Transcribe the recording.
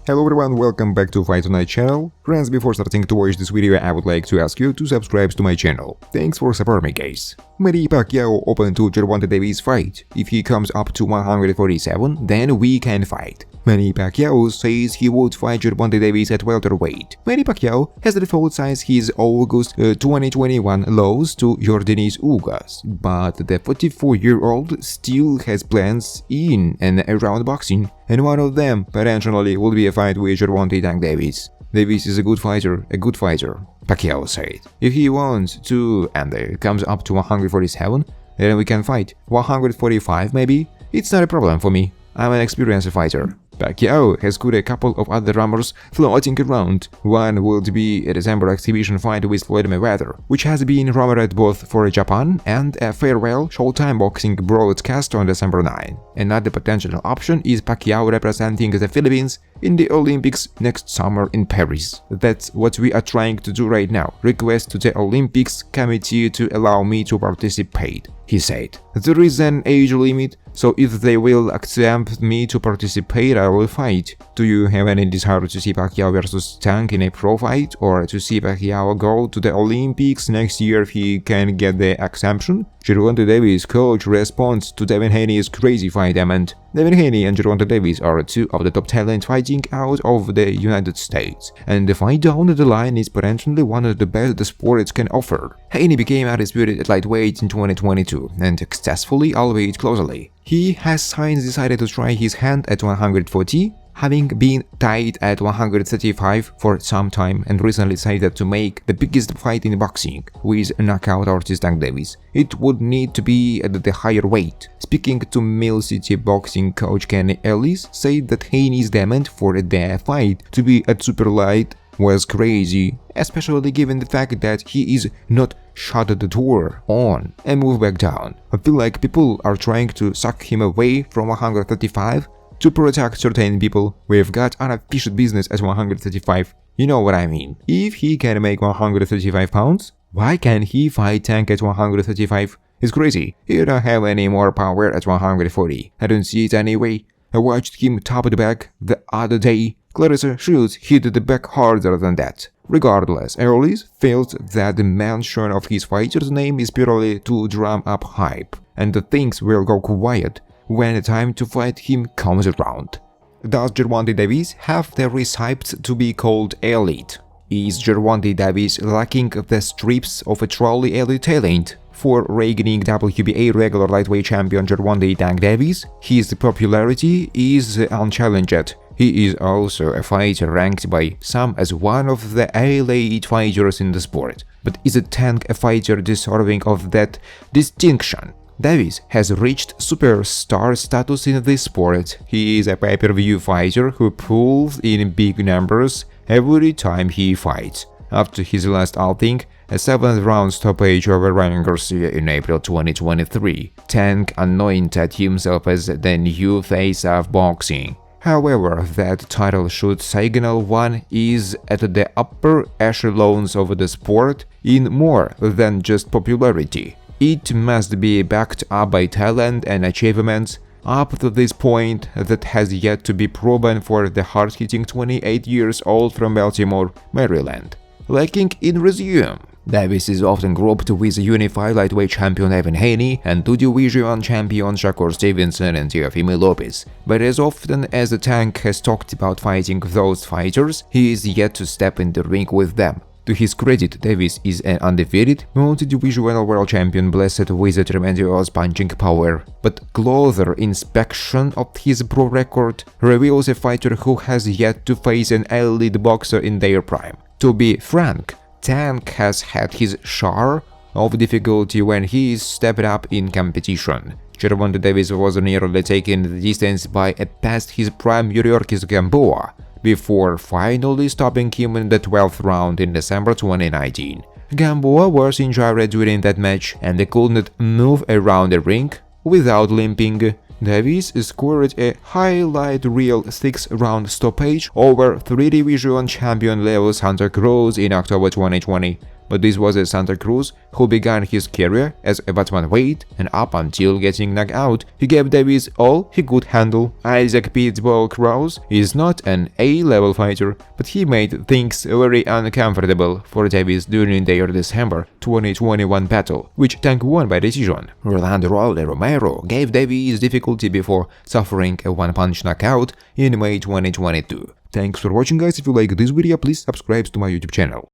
Hello everyone, welcome back to Fight Tonight channel. Friends, before starting to watch this video, I would like to ask you to subscribe to my channel. Thanks for supporting me, guys. Manny Pacquiao open to Gervonta Davis fight. If he comes up to 147, then we can fight. Manny Pacquiao says he would fight Gervonta Davis at welterweight. Manny Pacquiao has default his August 2021 loss to Yordenis Ugas, but the 44-year-old still has plans in and around boxing, and one of them potentially will be a fight with Gervonta Davis. Davis is a good fighter, Pacquiao said. If he wants to and comes up to 147, then we can fight. 145 maybe? It's not a problem for me. I'm an experienced fighter. Pacquiao has got a couple of other rumors floating around. One would be a December exhibition fight with Floyd Mayweather, which has been rumored both for Japan and a farewell Showtime boxing broadcast on December 9. Another potential option is Pacquiao representing the Philippines in the Olympics next summer in Paris. That's what we are trying to do right now. Request to the Olympics committee to allow me to participate, he said. There is an age limit, so if they will accept me to participate, I will fight. Do you have any desire to see Pacquiao versus Tank in a pro fight, or to see Pacquiao go to the Olympics next year if he can get the exemption? Gervonta Davis' coach responds to Devin Haney's crazy fight demand. Devin Haney and Gervonta Davis are two of the top talent fighting out of the United States, and the fight down the line is potentially one of the best the sport can offer. Haney became undisputed at lightweight in 2022, and successfully, albeit closely. He has since decided to try his hand at 140, having been tied at 135 for some time, and recently decided to make the biggest fight in boxing with knockout artist Tank Davis. It would need to be at the higher weight. Speaking to Mill City boxing coach Kenny Ellis, said that Haney's demand for the fight to be at super light was crazy, especially given the fact that he is not shut the door on and move back down. I feel like people are trying to suck him away from 135 to protect certain people. We've got unfinished business at 135, you know what I mean. If he can make 135 pounds, why can't he fight Tank at 135? It's crazy. He don't have any more power at 140. I don't see it anyway. I watched him top the back the other day. Clarissa Shields hit the back harder than that. Regardless, Ellis felt that the mention of his fighter's name is purely to drum up hype, and the things will go quiet when the time to fight him comes around. Does Gervonta Davis have the recipe to be called elite? Is Gervonta Davis lacking the strips of a truly elite talent? For reigning WBA regular lightweight champion Gervonta Davis, his popularity is unchallenged. He is also a fighter ranked by some as one of the elite fighters in the sport. But is Tank a fighter deserving of that distinction? Davis has reached superstar status in this sport. He is a pay-per-view fighter who pulls in big numbers every time he fights. After his last outing, a 7th-round stoppage over Ryan Garcia in April 2023, Tank anointed himself as the new face of boxing. However, that title should signal one is at the upper echelons of the sport in more than just popularity. It must be backed up by talent and achievements up to this point that has yet to be proven for the hard-hitting 28 years old from Baltimore, Maryland. Lacking in resume, Davis is often grouped with unified lightweight champion Devin Haney and two-division champion Shakur Stevenson and Teofimo Lopez, but as often as the Tank has talked about fighting those fighters, he is yet to step in the ring with them. To his credit, Davis is an undefeated, multi-divisional world champion blessed with a tremendous punching power, but closer inspection of his pro record reveals a fighter who has yet to face an elite boxer in their prime. To be frank, Tank has had his share of difficulty when he stepped up in competition. Gervonta Davis was nearly taken the distance by a past his prime Yordenis Gamboa, before finally stopping him in the 12th round in December 2019. Gamboa was injured during that match and could not move around the ring without limping. Davis scored a highlight reel 6th-round stoppage over 3-division champion Leo Santa Cruz in October 2020. but this was a Santa Cruz who began his career as a welterweight, and up until getting knocked out, he gave Davis all he could handle. Isaac Pitbull Cruz is not an A-level fighter, but he made things very uncomfortable for Davis during their December 2021 battle, which Tank won by decision. Rolando Romero gave Davis difficulty before suffering a one-punch knockout in May 2022. Thanks for watching, guys. If you like this video, please subscribe to my YouTube channel.